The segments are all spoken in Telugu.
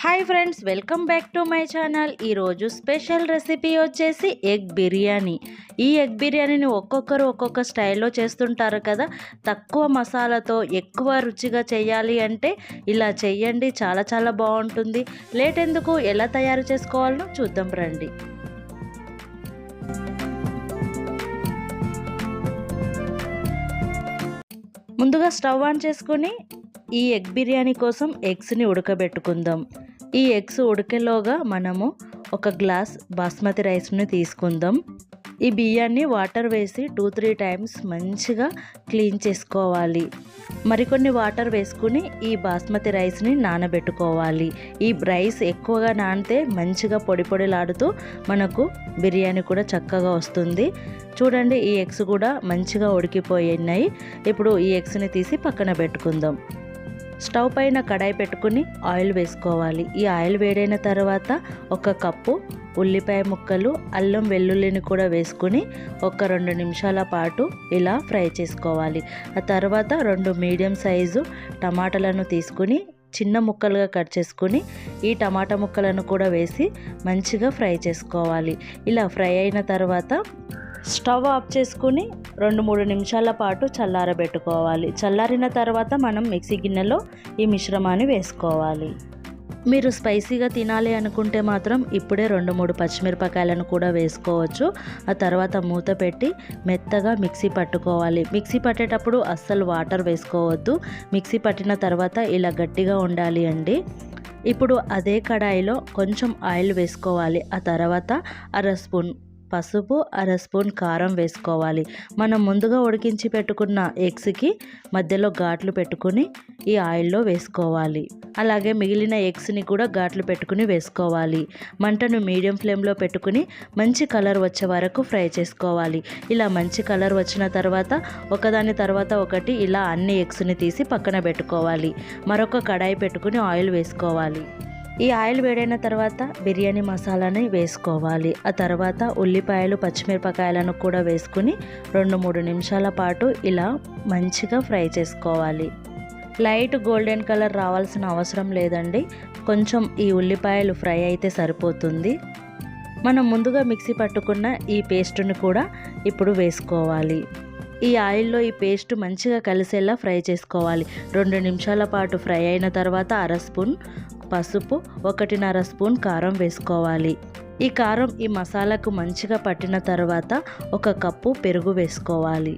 Hi friends, welcome back to my channel. ఈరోజు స్పెషల్ రెసిపీ వచ్చేసి ఎగ్ బిర్యానీ. ఈ ఎగ్ బిర్యానీని ఒక్కొక్కరు ఒక్కొక్క స్టైల్లో చేస్తుంటారు కదా. తక్కువ మసాలాతో ఎక్కువ రుచిగా చేయాలి అంటే ఇలా చెయ్యండి, చాలా చాలా బాగుంటుంది. లేట్ ఎందుకు, ఎలా తయారు చేసుకోవాలో చూద్దాం రండి. ముందుగా స్టవ్ ఆన్ చేసుకొని ఈ ఎగ్ బిర్యానీ కోసం ఎగ్స్ని ఉడకబెట్టుకుందాం. ఈ ఎగ్స్ ఉడికేలోగా మనము ఒక గ్లాస్ బాస్మతి రైస్ని తీసుకుందాం. ఈ బియ్యాన్ని వాటర్ వేసి 2-3 టైమ్స్ మంచిగా క్లీన్ చేసుకోవాలి. మరికొన్ని వాటర్ వేసుకుని ఈ బాస్మతి రైస్ని నానబెట్టుకోవాలి. ఈ రైస్ ఎక్కువగా నానితే మంచిగా పొడి పొడిలాడుతూ మనకు బిర్యానీ కూడా చక్కగా వస్తుంది. చూడండి, ఈ ఎగ్స్ కూడా మంచిగా ఉడికిపోయినాయి. ఇప్పుడు ఈ ఎగ్స్ని తీసి పక్కన పెట్టుకుందాం. స్టవ్ పైన కడాయి పెట్టుకుని ఆయిల్ వేసుకోవాలి. ఈ ఆయిల్ వేడైన తర్వాత 1 కప్పు ఉల్లిపాయ ముక్కలు, అల్లం వెల్లుల్లిని కూడా వేసుకుని ఒక 2 నిమిషాల పాటు ఇలా ఫ్రై చేసుకోవాలి. ఆ తర్వాత 2 మీడియం సైజు టమాటాలను తీసుకుని చిన్న ముక్కలుగా కట్ చేసుకుని ఈ టమాటా ముక్కలను కూడా వేసి మంచిగా ఫ్రై చేసుకోవాలి. ఇలా ఫ్రై అయిన తర్వాత స్టవ్ ఆఫ్ చేసుకుని 2-3 నిమిషాల పాటు చల్లారబెట్టుకోవాలి. చల్లారిన తర్వాత మనం మిక్సీ గిన్నెలో ఈ మిశ్రమాన్ని వేసుకోవాలి. మీరు స్పైసీగా తినాలి అనుకుంటే మాత్రం ఇప్పుడే 2-3 పచ్చిమిరపకాయలను కూడా వేసుకోవచ్చు. ఆ తర్వాత మూత పెట్టి మెత్తగా మిక్సీ పట్టుకోవాలి. మిక్సీ పట్టేటప్పుడు అస్సలు వాటర్ వేసుకోవద్దు. మిక్సీ పట్టిన తర్వాత ఇలా గట్టిగా ఉండాలి అండి. ఇప్పుడు అదే కడాయిలో కొంచెం ఆయిల్ వేసుకోవాలి. ఆ తర్వాత 1/2 స్పూన్ పసుపు, 1/2 స్పూన్ కారం వేసుకోవాలి. మనం ముందుగా ఉడికించి పెట్టుకున్న ఎగ్స్కి మధ్యలో ఘాట్లు పెట్టుకుని ఈ ఆయిల్లో వేసుకోవాలి. అలాగే మిగిలిన ఎగ్స్ని కూడా ఘాట్లు పెట్టుకుని వేసుకోవాలి. మంటను మీడియం ఫ్లేమ్లో పెట్టుకుని మంచి కలర్ వచ్చే వరకు ఫ్రై చేసుకోవాలి. ఇలా మంచి కలర్ వచ్చిన తర్వాత ఒకదాని తర్వాత ఒకటి ఇలా అన్ని ఎగ్స్ని తీసి పక్కన పెట్టుకోవాలి. మరొక కడాయి పెట్టుకుని ఆయిల్ వేసుకోవాలి. ఈ ఆయిల్ వేడైన తర్వాత బిర్యానీ మసాలాని వేసుకోవాలి. ఆ తర్వాత ఉల్లిపాయలు, పచ్చిమిరపకాయలను కూడా వేసుకుని 2-3 నిమిషాల పాటు ఇలా మంచిగా ఫ్రై చేసుకోవాలి. లైట్ గోల్డెన్ కలర్ రావాల్సిన అవసరం లేదండి. కొంచెం ఈ ఉల్లిపాయలు ఫ్రై అయితే సరిపోతుంది. మనం ముందుగా మిక్సీ పట్టుకున్న ఈ పేస్టుని కూడా ఇప్పుడు వేసుకోవాలి. ఈ ఆయిల్లో ఈ పేస్ట్ మంచిగా కలిసేలా ఫ్రై చేసుకోవాలి. 2 నిమిషాల పాటు ఫ్రై అయిన తర్వాత 1/2 స్పూన్ పసుపు, 1.5 స్పూన్ కారం వేసుకోవాలి. ఈ కారం ఈ మసాలాకు మంచిగా పట్టిన తర్వాత 1 కప్పు పెరుగు వేసుకోవాలి.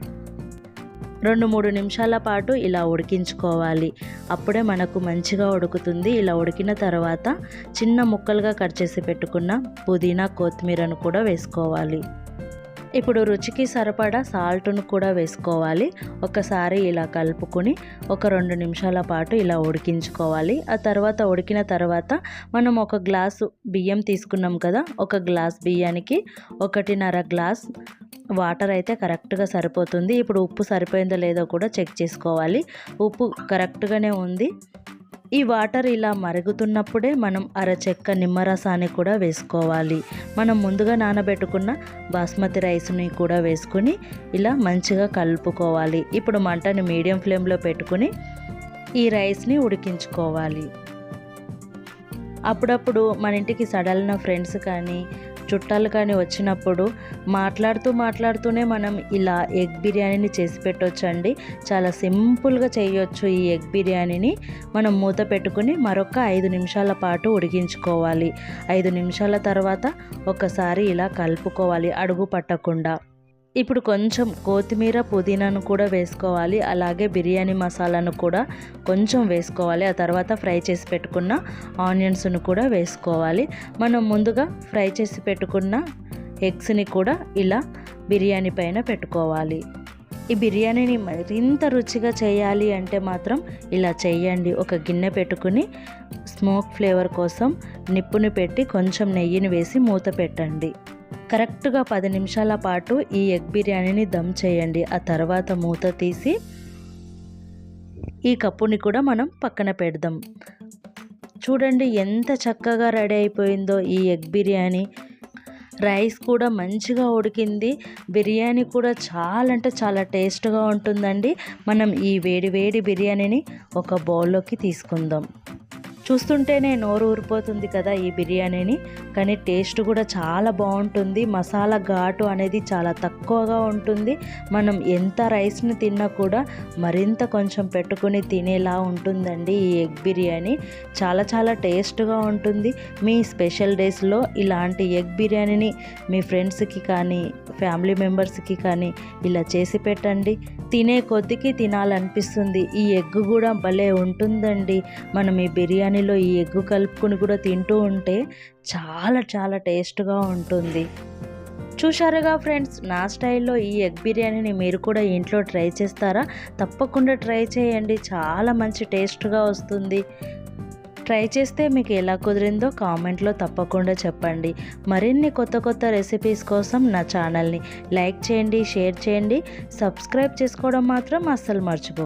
2-3 నిమిషాల పాటు ఇలా ఉడికించుకోవాలి. అప్పుడే మనకు మంచిగా ఉడుకుతుంది. ఇలా ఉడికిన తర్వాత చిన్న ముక్కలుగా కట్ చేసి పెట్టుకున్న పుదీనా, కొత్తిమీరను కూడా వేసుకోవాలి. ఇప్పుడు రుచికి సరిపడా సాల్ట్ను కూడా వేసుకోవాలి. ఒకసారి ఇలా కలుపుకొని ఒక 2 నిమిషాల పాటు ఇలా ఉడికించుకోవాలి. ఆ తర్వాత ఉడికిన తర్వాత మనం 1 గ్లాసు బియ్యం తీసుకున్నాం కదా. 1 గ్లాస్ బియ్యానికి 1.5 గ్లాస్ వాటర్ అయితే కరెక్ట్గా సరిపోతుంది. ఇప్పుడు ఉప్పు సరిపోయిందో లేదో కూడా చెక్ చేసుకోవాలి. ఉప్పు కరెక్ట్గానే ఉంది. ఈ వాటర్ ఇలా మరుగుతున్నప్పుడే మనం 1/2 చెక్క నిమ్మరసాన్ని కూడా వేసుకోవాలి. మనం ముందుగా నానబెట్టుకున్న బాస్మతి రైస్ని కూడా వేసుకుని ఇలా మంచిగా కలుపుకోవాలి. ఇప్పుడు మంటని మీడియం ఫ్లేమ్లో పెట్టుకుని ఈ రైస్ని ఉడికించుకోవాలి. అప్పుడప్పుడు మన ఇంటికి సడలిన ఫ్రెండ్స్ కానీ చుట్టాలు కానీ వచ్చినప్పుడు మాట్లాడుతూనే మనం ఇలా ఎగ్ బిర్యానీని చేసి పెట్టొచ్చండి. చాలా సింపుల్గా చేయొచ్చు. ఈ ఎగ్ బిర్యానీని మనం మూత పెట్టుకుని మరొక 5 నిమిషాల పాటు ఉడికించుకోవాలి. 5 నిమిషాల తర్వాత ఒకసారి ఇలా కలుపుకోవాలి, అడుగు పట్టకుండా. ఇప్పుడు కొంచెం కొత్తిమీర, పుదీనాను కూడా వేసుకోవాలి. అలాగే బిర్యానీ మసాలాను కూడా కొంచెం వేసుకోవాలి. ఆ తర్వాత ఫ్రై చేసి పెట్టుకున్న ఆనియన్స్ను కూడా వేసుకోవాలి. మనం ముందుగా ఫ్రై చేసి పెట్టుకున్న ఎగ్స్ని కూడా ఇలా బిర్యానీ పైన పెట్టుకోవాలి. ఈ బిర్యానీని మరింత రుచిగా చేయాలి అంటే మాత్రం ఇలా చేయండి. ఒక గిన్నె పెట్టుకుని స్మోక్ ఫ్లేవర్ కోసం నిప్పుని పెట్టి కొంచెం నెయ్యిని వేసి మూత పెట్టండి. కరెక్ట్గా 10 నిమిషాల పాటు ఈ ఎగ్ బిర్యానీని దమ్ చేయండి. ఆ తర్వాత మూత తీసి ఈ కప్పుని కూడా మనం పక్కన పెడదాం. చూడండి ఎంత చక్కగా రెడీ అయిపోయిందో ఈ ఎగ్ బిర్యానీ. రైస్ కూడా మంచిగా ఉడికింది. బిర్యానీ కూడా చాలా అంటే చాలా టేస్ట్గా ఉంటుందండి. మనం ఈ వేడి వేడి బిర్యానీని ఒక బౌల్లోకి తీసుకుందాం. చూస్తుంటేనే నోరు ఊరిపోతుంది కదా ఈ బిర్యానీని. కానీ టేస్ట్ కూడా చాలా బాగుంటుంది. మసాలా ఘాటు అనేది చాలా తక్కువగా ఉంటుంది. మనం ఎంత రైస్ని తిన్నా కూడా మరింత కొంచెం పెట్టుకుని తినేలా ఉంటుందండి ఈ ఎగ్ బిర్యానీ. చాలా చాలా టేస్ట్గా ఉంటుంది. మీ స్పెషల్ డేస్లో ఇలాంటి ఎగ్ బిర్యానీని మీ ఫ్రెండ్స్కి కానీ ఫ్యామిలీ మెంబర్స్కి కానీ ఇలా చేసి పెట్టండి. తినే కొద్దికి తినాలనిపిస్తుంది. ఈ ఎగ్ కూడా భలే ఉంటుందండి. మనం ఈ బిర్యానీలో ఈ ఎగ్ కలుపుకొని కూడా తింటూ ఉంటే చాలా చాలా టేస్ట్గా ఉంటుంది. చూశారుగా ఫ్రెండ్స్, నా స్టైల్లో ఈ ఎగ్ బిర్యానీని మీరు కూడా ఇంట్లో ట్రై చేస్తారా? తప్పకుండా ట్రై చేయండి. చాలా మంచి టేస్ట్గా వస్తుంది. ట్రై చేస్తే మీకు ఎలా కుదిరిందో కామెంట్లో తప్పకుండా చెప్పండి. మరిన్ని కొత్త కొత్త రెసిపీస్ కోసం నా ఛానల్ని లైక్ చేయండి, షేర్ చేయండి, సబ్స్క్రైబ్ చేసుకోవడం మాత్రం అస్సలు మర్చిపోకండి.